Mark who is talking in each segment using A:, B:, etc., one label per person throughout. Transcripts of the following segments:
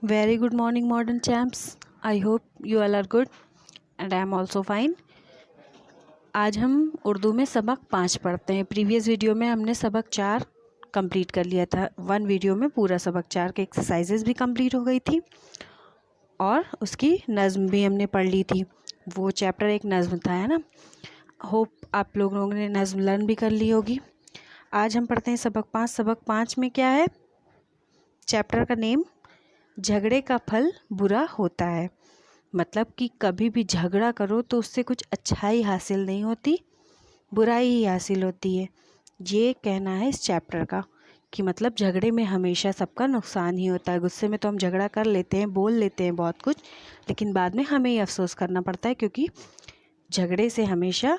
A: Very good morning, modern champs. I hope you all are good and I am also fine. आज हम उर्दू में सबक 5 पढ़ते हैं। प्रीवियस वीडियो में हमने सबक 4 कंप्लीट कर लिया था। 1 वीडियो में पूरा सबक 4 के एक्सरसाइजेज भी कंप्लीट हो गई थी और उसकी नज़्म भी हमने पढ़ ली थी। वो चैप्टर एक नज़्म था, है ना। होप आप लोगों ने नज़्म लर्न भी कर ली होगी। आज हम पढ़ते हैं सबक 5। सबक 5 में क्या है? चैप्टर का नेम झगड़े का फल बुरा होता है। मतलब कि कभी भी झगड़ा करो तो उससे कुछ अच्छाई हासिल नहीं होती, बुराई ही हासिल होती है। ये कहना है इस चैप्टर का कि मतलब झगड़े में हमेशा सबका नुकसान ही होता है। गुस्से में तो हम झगड़ा कर लेते हैं, बोल लेते हैं बहुत कुछ, लेकिन बाद में हमें ही अफसोस करना पड़ता है, क्योंकि झगड़े से हमेशा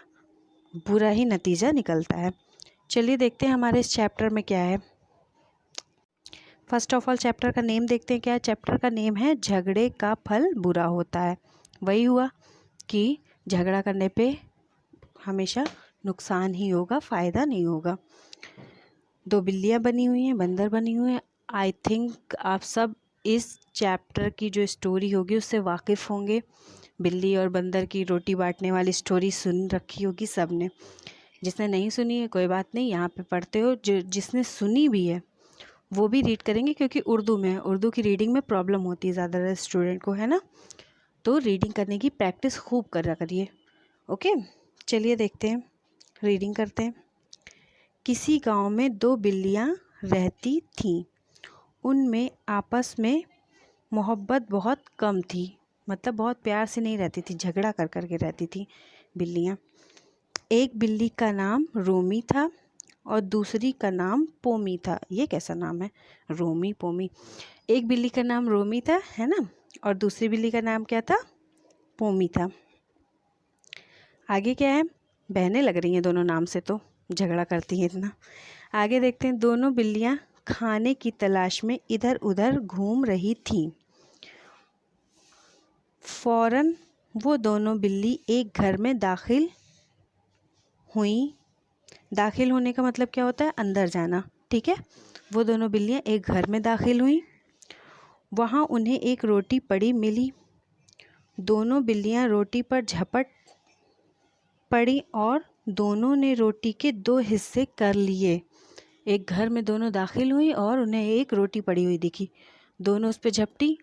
A: बुरा ही नतीजा निकलता है। चलिए देखते हैं हमारे इस चैप्टर में क्या है। फर्स्ट ऑफ ऑल चैप्टर का नेम देखते हैं क्या है। चैप्टर का नेम है झगड़े का फल बुरा होता है। वही हुआ कि झगड़ा करने पे हमेशा नुकसान ही होगा, फ़ायदा नहीं होगा। 2 बिल्लियाँ बनी हुई हैं, बंदर बनी हुई हैं। आई थिंक आप सब इस चैप्टर की जो स्टोरी होगी उससे वाकिफ़ होंगे। बिल्ली और बंदर की रोटी बांटने वाली स्टोरी सुन रखी होगी सब ने। जिसने नहीं सुनी है कोई बात नहीं, यहाँ पे पढ़ते हो। जिसने सुनी भी है वो भी रीड करेंगे, क्योंकि उर्दू में है। उर्दू की रीडिंग में प्रॉब्लम होती है ज़्यादातर स्टूडेंट को, है ना। तो रीडिंग करने की प्रैक्टिस खूब करा करिए। ओके, चलिए देखते हैं, रीडिंग करते हैं। किसी गांव में 2 बिल्लियां रहती थीं। उनमें आपस में मोहब्बत बहुत कम थी। मतलब बहुत प्यार से नहीं रहती थी, झगड़ा कर कर के रहती थी बिल्लियां। एक बिल्ली का नाम रोमी था और दूसरी का नाम पोमी था। ये कैसा नाम है, रोमी पोमी। एक बिल्ली का नाम रोमी था, है ना, और दूसरी बिल्ली का नाम क्या था? पोमी था। आगे क्या है? बहनें लग रही हैं दोनों नाम से, तो झगड़ा करती हैं इतना। आगे देखते हैं। दोनों बिल्लियां खाने की तलाश में इधर उधर घूम रही थीं। फौरन वो दोनों बिल्ली एक घर में दाखिल हुई। दाखिल होने का मतलब क्या होता है? अंदर जाना, ठीक है। वो दोनों बिल्लियां एक घर में दाखिल हुई। वहाँ उन्हें एक रोटी पड़ी मिली। दोनों बिल्लियां रोटी पर झपट पड़ी और दोनों ने रोटी के 2 हिस्से कर लिए। एक घर में दोनों दाखिल हुई और उन्हें एक रोटी पड़ी हुई दिखी। दोनों उस पर झपटी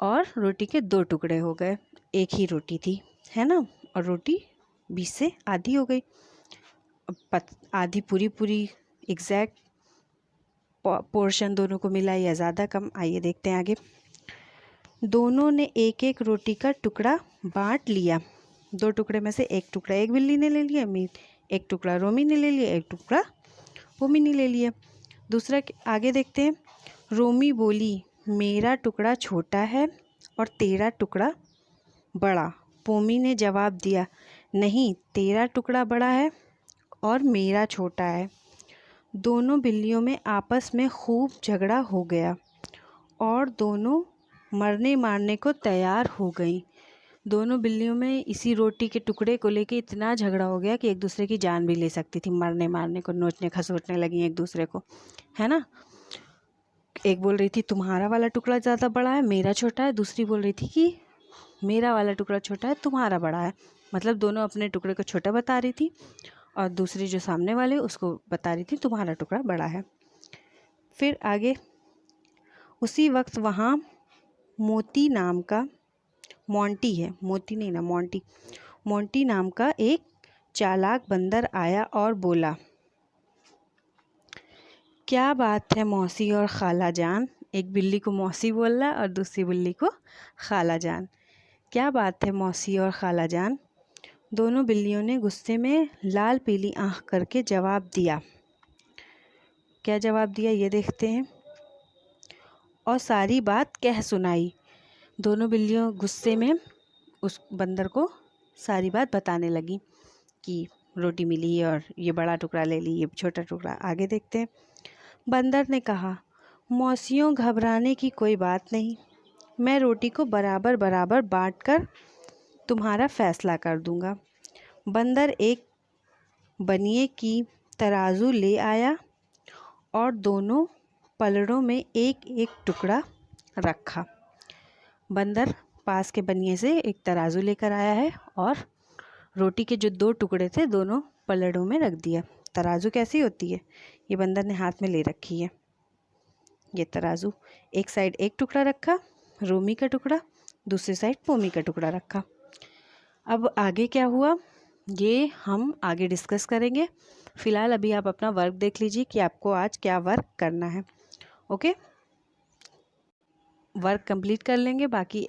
A: और रोटी के 2 टुकड़े हो गए। एक ही रोटी थी, है ना, और रोटी 20 से आधी हो गई। आधी पूरी पूरी एग्जैक्ट पोर्शन दोनों को मिला या ज़्यादा कम, आइए देखते हैं आगे। दोनों ने एक एक रोटी का टुकड़ा बांट लिया। 2 टुकड़े में से एक टुकड़ा एक बिल्ली ने ले लिया, एक टुकड़ा रोमी ने ले लिया, एक टुकड़ा पोमी ने ले लिया। दूसरा आगे देखते हैं। रोमी बोली, मेरा टुकड़ा छोटा है और तेरा टुकड़ा बड़ा। पोमी ने जवाब दिया, नहीं, तेरा टुकड़ा बड़ा है और मेरा छोटा है। दोनों बिल्लियों में आपस में खूब झगड़ा हो गया और दोनों मरने मारने को तैयार हो गई। दोनों बिल्लियों में इसी रोटी के टुकड़े को लेके इतना झगड़ा हो गया कि एक दूसरे की जान भी ले सकती थी। मरने मारने को, नोचने खसोटने लगी एक दूसरे को, है ना। एक बोल रही थी तुम्हारा वाला टुकड़ा ज़्यादा बड़ा है, मेरा छोटा है। दूसरी बोल रही थी कि मेरा वाला टुकड़ा छोटा है, तुम्हारा बड़ा है। मतलब दोनों अपने टुकड़े को छोटा बता रही थी और दूसरी जो सामने वाले उसको बता रही थी तुम्हारा टुकड़ा बड़ा है। फिर आगे उसी वक्त वहाँ मोती नाम का, मोंटी है, मोती नहीं ना, मोंटी, मोंटी नाम का एक चालाक बंदर आया और बोला, क्या बात है मौसी और खाला जान। एक बिल्ली को मौसी बोल रहा है और दूसरी बिल्ली को खाला जान। क्या बात है मौसी और खाला जान। दोनों बिल्लियों ने गुस्से में लाल पीली आंख करके जवाब दिया। क्या जवाब दिया ये देखते हैं। और सारी बात कह सुनाई। दोनों बिल्लियों गुस्से में उस बंदर को सारी बात बताने लगी कि रोटी मिली और ये बड़ा टुकड़ा ले ली, ये छोटा टुकड़ा। आगे देखते हैं। बंदर ने कहा, मौसियों घबराने की कोई बात नहीं, मैं रोटी को बराबर बराबर बांटकर तुम्हारा फैसला कर दूंगा। बंदर एक बनिए की तराजू ले आया और दोनों पलड़ों में एक एक टुकड़ा रखा। बंदर पास के बनिए से एक तराजू लेकर आया है और रोटी के जो 2 टुकड़े थे दोनों पलड़ों में रख दिया। तराजू कैसी होती है, ये बंदर ने हाथ में ले रखी है। ये तराजू, एक साइड एक टुकड़ा रखा रोमी का टुकड़ा, दूसरी साइड पोमी का टुकड़ा रखा। अब आगे क्या हुआ ये हम आगे डिस्कस करेंगे। फ़िलहाल अभी आप अपना वर्क देख लीजिए कि आपको आज क्या वर्क करना है। ओके, वर्क कंप्लीट कर लेंगे, बाकी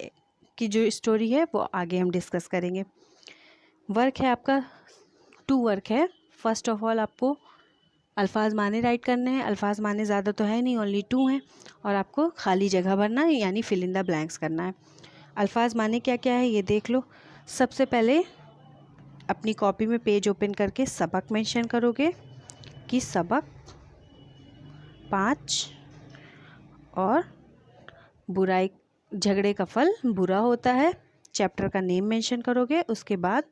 A: की जो स्टोरी है वो आगे हम डिस्कस करेंगे। वर्क है आपका 2 वर्क है। फर्स्ट ऑफ ऑल आपको अल्फाज माने राइट करने हैं। अल्फाज माने ज़्यादा तो है नहीं, ओनली 2 हैं, और आपको खाली जगह भरना है यानी फिल इन द ब्लैंक्स करना है। अल्फाज माने क्या क्या है ये देख लो। सबसे पहले अपनी कॉपी में पेज ओपन करके सबक मेंशन करोगे कि सबक 5 और बुराई झगड़े का फल बुरा होता है। चैप्टर का नेम मेंशन करोगे, उसके बाद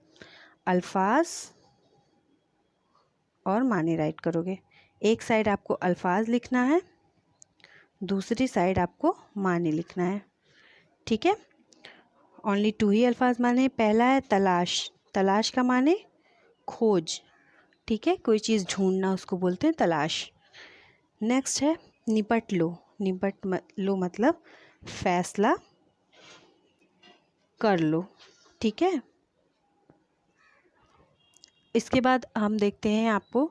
A: अल्फाज और माने राइट करोगे। एक साइड आपको अल्फाज लिखना है, दूसरी साइड आपको माने लिखना है। ठीक है, ओनली 2 ही अल्फाज माने। पहला है तलाश, तलाश का माने खोज। ठीक है, कोई चीज़ ढूंढना उसको बोलते हैं तलाश। नेक्स्ट है निपट लो, निपट लो मतलब फैसला कर लो। ठीक है, इसके बाद हम देखते हैं आपको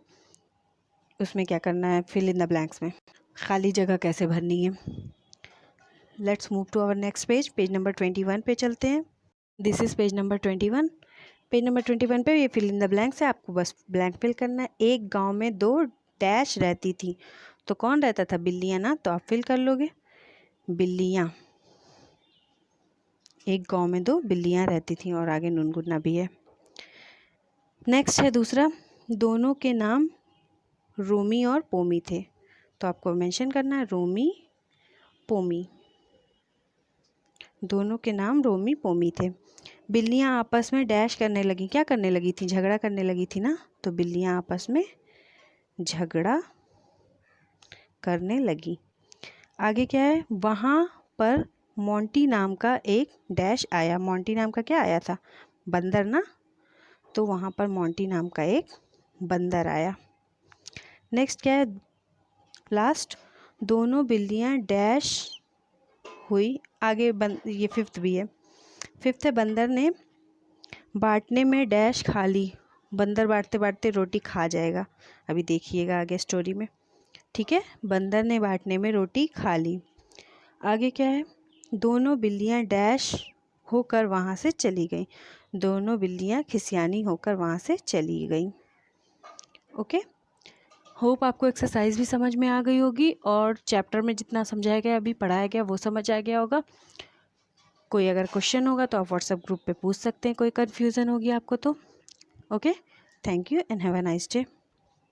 A: उसमें क्या करना है, फिल इन द ब्लैंक्स में खाली जगह कैसे भरनी है। Let's move to our next page. Page number 21 पे चलते हैं। This is page number 21। Page number 21 पे ये फिल इन द ब्लैंक्स है, आपको बस ब्लैंक फिल करना है। एक गांव में 2 डैश रहती थी, तो कौन रहता था, बिल्लियाँ ना, तो आप फिल कर लोगे बिल्लियाँ। एक गांव में 2 बिल्लियाँ रहती थी और आगे नुनगुना भी है। नेक्स्ट है दूसरा, दोनों के नाम रोमी और पोमी थे, तो आपको मेंशन करना है रोमी पोमी। दोनों के नाम रोमी पोमी थे। बिल्लियाँ आपस में डैश करने लगी, क्या करने लगी थी, झगड़ा करने लगी थी ना, तो बिल्लियाँ आपस में झगड़ा करने लगी। आगे क्या है, वहाँ पर मोंटी नाम का एक डैश आया। मोंटी नाम का क्या आया था, बंदर ना, तो वहाँ पर मोंटी नाम का एक बंदर आया। नेक्स्ट क्या है, लास्ट, दोनों बिल्लियाँ डैश हुई। आगे ये 5th भी है। 5th है, बंदर ने बांटने में डैश खा ली। बंदर बांटते बांटते रोटी खा जाएगा, अभी देखिएगा आगे स्टोरी में। ठीक है, बंदर ने बांटने में रोटी खा ली। आगे क्या है, दोनों बिल्लियाँ डैश होकर वहाँ से चली गईं। दोनों बिल्लियाँ खिसियानी होकर वहाँ से चली गईं। ओके, होप आपको एक्सरसाइज भी समझ में आ गई होगी और चैप्टर में जितना समझाया गया अभी पढ़ाया गया वो समझ आ गया होगा। कोई अगर क्वेश्चन होगा तो आप व्हाट्सएप ग्रुप पे पूछ सकते हैं, कोई कन्फ्यूज़न होगी आपको तो। Okay, thank you and have a nice day.